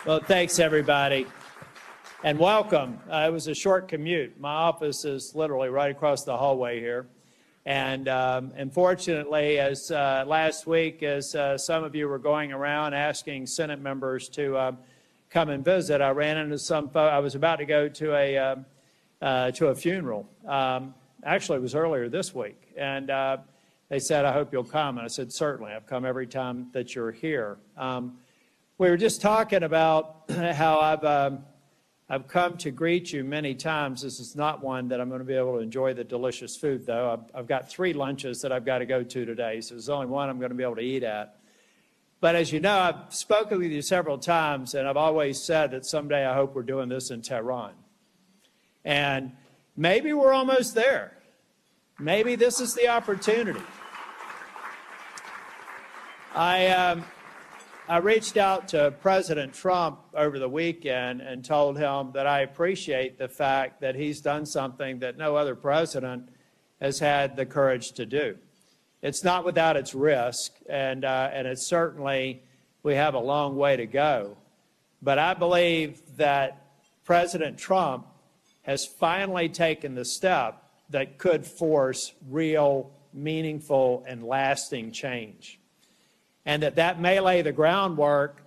Well, thanks, everybody, and welcome. It was a short commute. My office is literally right across the hallway here. And fortunately, as last week, as some of you were going around asking Senate members to come and visit, I ran into some folks. I was about to go to a funeral. Actually, it was earlier this week. And they said, I hope you'll come. And I said, certainly. I've come every time that you're here. We were just talking about how I've come to greet you many times. This is not one that I'm going to be able to enjoy the delicious food, though. I've got 3 lunches that I've got to go to today, so there's only one I'm going to be able to eat at. But as you know, I've spoken with you several times, and I've always said that someday I hope we're doing this in Tehran. And maybe we're almost there. Maybe this is the opportunity. I reached out to President Trump over the weekend and told him that I appreciate the fact that he's done something that no other president has had the courage to do. It's not without its risk, and it's certainly, we have a long way to go. But I believe that President Trump has finally taken the step that could force real, meaningful, and lasting change. And that may lay the groundwork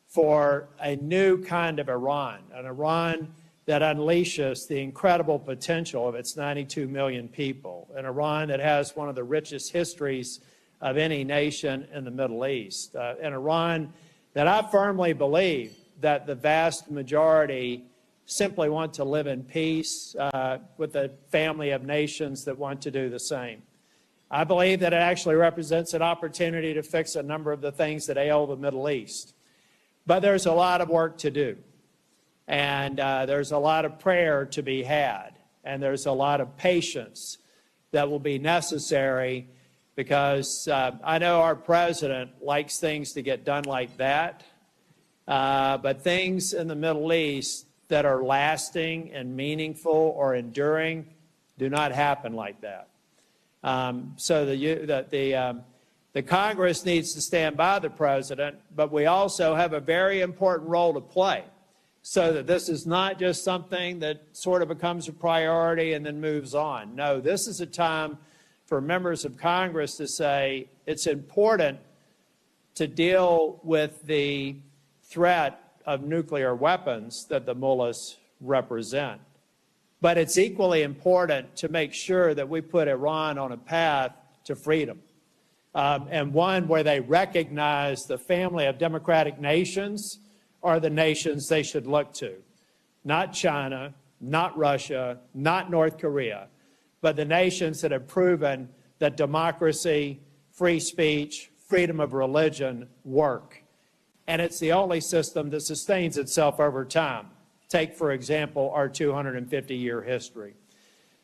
for a new kind of Iran, an Iran that unleashes the incredible potential of its 92 million people, an Iran that has one of the richest histories of any nation in the Middle East, an Iran that I firmly believe that the vast majority simply want to live in peace with a family of nations that want to do the same. I believe that it actually represents an opportunity to fix a number of the things that ail the Middle East. But there's a lot of work to do. And there's a lot of prayer to be had. And there's a lot of patience that will be necessary, because I know our president likes things to get done like that. But things in the Middle East that are lasting and meaningful or enduring do not happen like that. So the Congress needs to stand by the president, but we also have a very important role to play, so that this is not just something that sort of becomes a priority and then moves on. No, this is a time for members of Congress to say it's important to deal with the threat of nuclear weapons that the mullahs represent. But it's equally important to make sure that we put Iran on a path to freedom, and one where they recognize the family of democratic nations are the nations they should look to. Not China, not Russia, not North Korea, but the nations that have proven that democracy, free speech, freedom of religion work. And it's the only system that sustains itself over time. Take, for example, our 250-year history.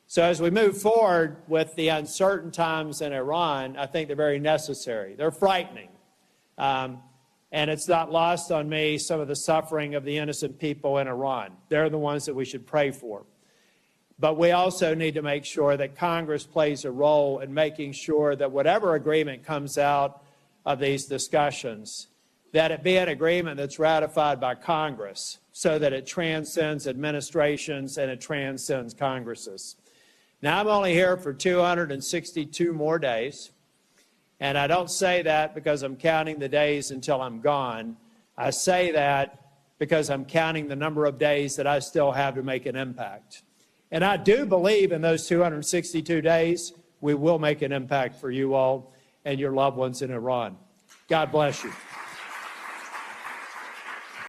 So as we move forward with the uncertain times in Iran, I think they're very necessary. They're frightening. And it's not lost on me some of the suffering of the innocent people in Iran. They're the ones that we should pray for. But we also need to make sure that Congress plays a role in making sure that whatever agreement comes out of these discussions, that it be an agreement that's ratified by Congress, so that it transcends administrations and it transcends Congresses. Now, I'm only here for 262 more days, and I don't say that because I'm counting the days until I'm gone. I say that because I'm counting the number of days that I still have to make an impact. And I do believe in those 262 days, we will make an impact for you all and your loved ones in Iran. God bless you.